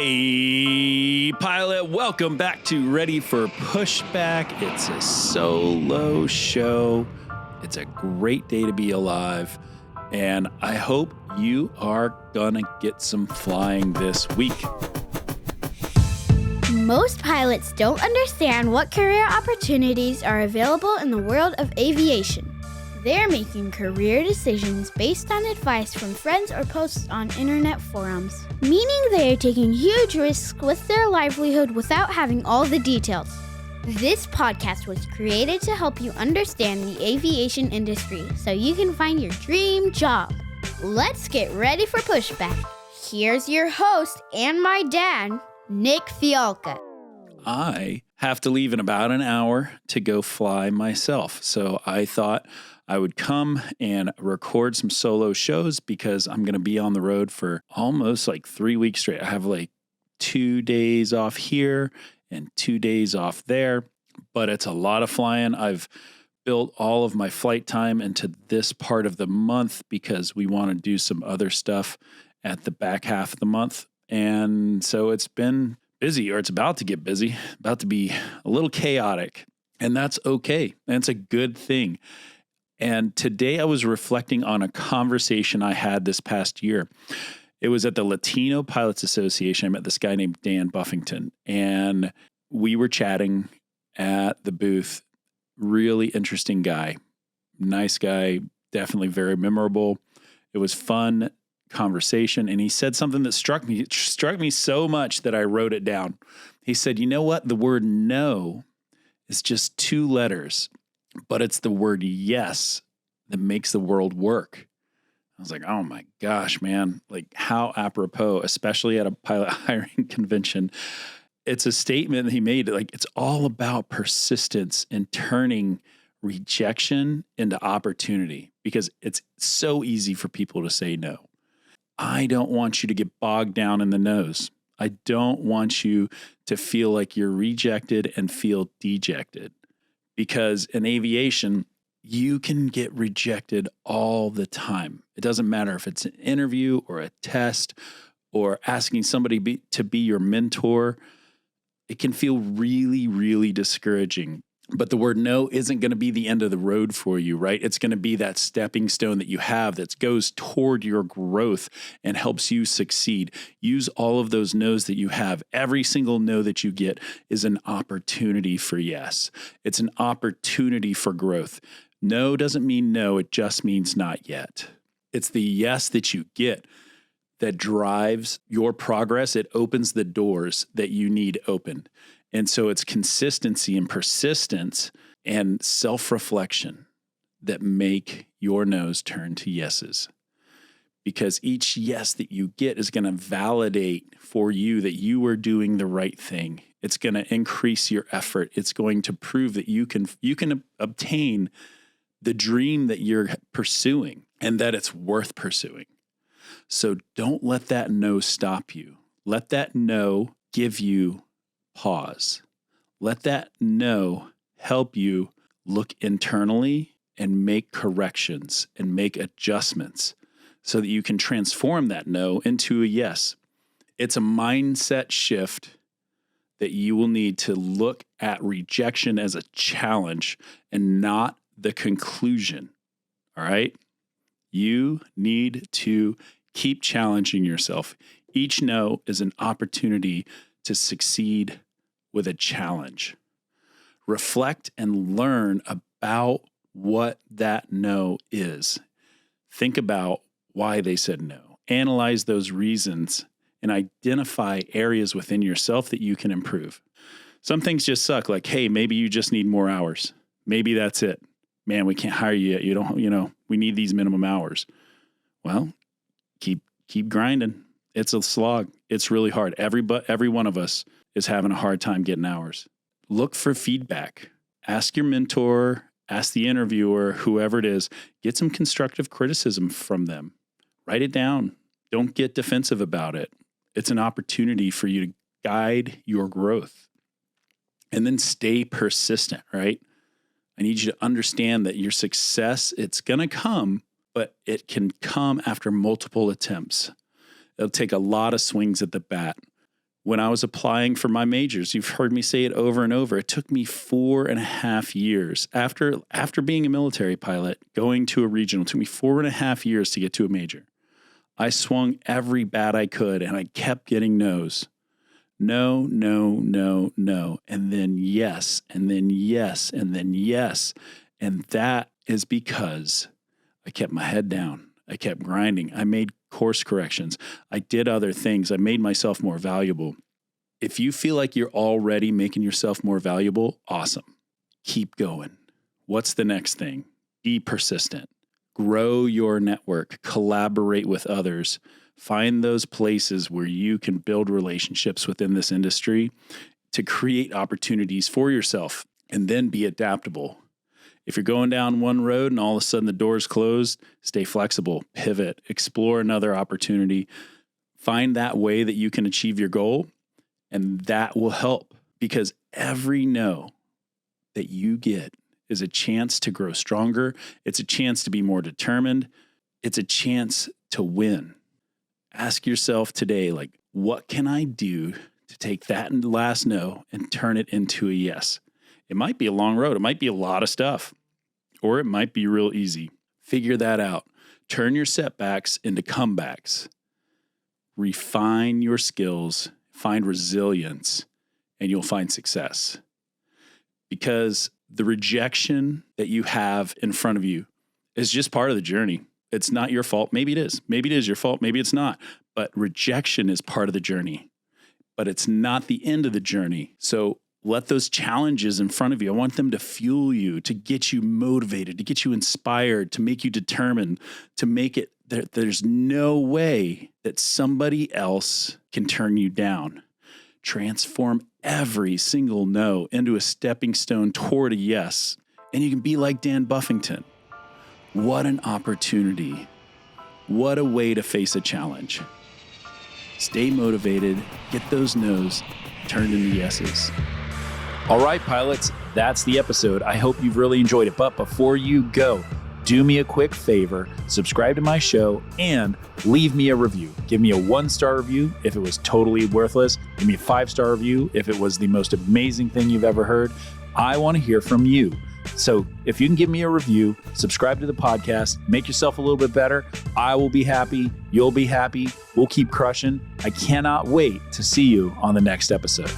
Hey, pilot, welcome back to Ready for Pushback. It's a solo show. It's a great day to be alive, and I hope you are gonna get some flying this week. Most pilots don't understand what career opportunities are available in the world of aviation. They're making career decisions based on advice from friends or posts on internet forums, meaning they are taking huge risks with their livelihood without having all the details. This podcast was created to help you understand the aviation industry so you can find your dream job. Let's get ready for Pushback. Here's your host and my dad, Nick Fialka. I have to leave in about an hour to go fly myself, so I thought I would come and record some solo shows because I'm going to be on the road for almost like 3 weeks straight. I have like 2 days off here and 2 days off there, but it's a lot of flying. I've built all of my flight time into this part of the month because we want to do some other stuff at the back half of the month. And so it's been busy, or it's about to get busy, about to be a little chaotic, and that's okay. That's a good thing. And today I was reflecting on a conversation I had this past year. It was at the Latino Pilots Association. I met this guy named Dan Buffington, and we were chatting at the booth. Really interesting guy, nice guy, definitely very memorable. It was fun conversation. And he said something that struck me so much that I wrote it down. He said, you know what? The word no is just 2 letters. But it's the word yes that makes the world work. I was like, oh my gosh, man, like how apropos, especially at a pilot hiring convention. It's a statement that he made, like it's all about persistence and turning rejection into opportunity, because it's so easy for people to say no. I don't want you to get bogged down in the no's. I don't want you to feel like you're rejected and feel dejected. Because in aviation, you can get rejected all the time. It doesn't matter if it's an interview or a test or asking somebody to be your mentor. It can feel really, really discouraging. But the word no isn't going to be the end of the road for you, right? It's going to be that stepping stone that you have that goes toward your growth and helps you succeed. Use all of those no's that you have. Every single no that you get is an opportunity for yes. It's an opportunity for growth. No doesn't mean no. It just means not yet. It's the yes that you get that drives your progress. It opens the doors that you need opened. And so it's consistency and persistence and self-reflection that make your no's turn to yeses. Because each yes that you get is going to validate for you that you are doing the right thing. It's going to increase your effort. It's going to prove that you can obtain the dream that you're pursuing and that it's worth pursuing. So don't let that no stop you. Let that no give you pause. Let that no help you look internally and make corrections and make adjustments so that you can transform that no into a yes. It's a mindset shift that you will need to look at rejection as a challenge and not the conclusion. All right? You need to keep challenging yourself. Each no is an opportunity to succeed with a challenge. Reflect and learn about what that no is. Think about why they said no. Analyze those reasons and identify areas within yourself that you can improve. Some things just suck, like, hey, maybe you just need more hours. Maybe that's it. Man, we can't hire you yet. We need these minimum hours. Well, keep grinding. It's a slog. It's really hard. Every one of us is having a hard time getting hours. Look for feedback. Ask your mentor, ask the interviewer, whoever it is, get some constructive criticism from them. Write it down. Don't get defensive about it. It's an opportunity for you to guide your growth. And then stay persistent, right? I need you to understand that your success, it's going to come, but it can come after multiple attempts. It'll take a lot of swings at the bat. When I was applying for my majors, you've heard me say it over and over. It took me 4.5 years after being a military pilot, going to a regional. It took me 4.5 years to get to a major. I swung every bat I could, and I kept getting no's. No, no, no, no. And then yes, and then yes, and then yes. And that is because I kept my head down. I kept grinding. I made course corrections. I did other things. I made myself more valuable. If you feel like you're already making yourself more valuable, awesome. Keep going. What's the next thing? Be persistent. Grow your network. Collaborate with others. Find those places where you can build relationships within this industry to create opportunities for yourself, and then be adaptable. If you're going down one road and all of a sudden the door's closed, stay flexible, pivot, explore another opportunity, find that way that you can achieve your goal, and that will help, because every no that you get is a chance to grow stronger. It's a chance to be more determined. It's a chance to win. Ask yourself today, like, what can I do to take that last no and turn it into a yes? It might be a long road. It might be a lot of stuff, or it might be real easy. Figure that out. Turn your setbacks into comebacks. Refine your skills, find resilience, and you'll find success. Because the rejection that you have in front of you is just part of the journey. It's not your fault. Maybe it is. Maybe it is your fault. Maybe it's not. But rejection is part of the journey. But it's not the end of the journey. So let those challenges in front of you, I want them to fuel you, to get you motivated, to get you inspired, to make you determined, to make it there's no way that somebody else can turn you down. Transform every single no into a stepping stone toward a yes. And you can be like Dan Buffington. What an opportunity. What a way to face a challenge. Stay motivated, get those no's turned into yeses. All right, pilots, that's the episode. I hope you've really enjoyed it. But before you go, do me a quick favor, subscribe to my show, and leave me a review. Give me a 1-star review if it was totally worthless. Give me a 5-star review if it was the most amazing thing you've ever heard. I want to hear from you. So if you can give me a review, subscribe to the podcast, make yourself a little bit better, I will be happy. You'll be happy. We'll keep crushing. I cannot wait to see you on the next episode.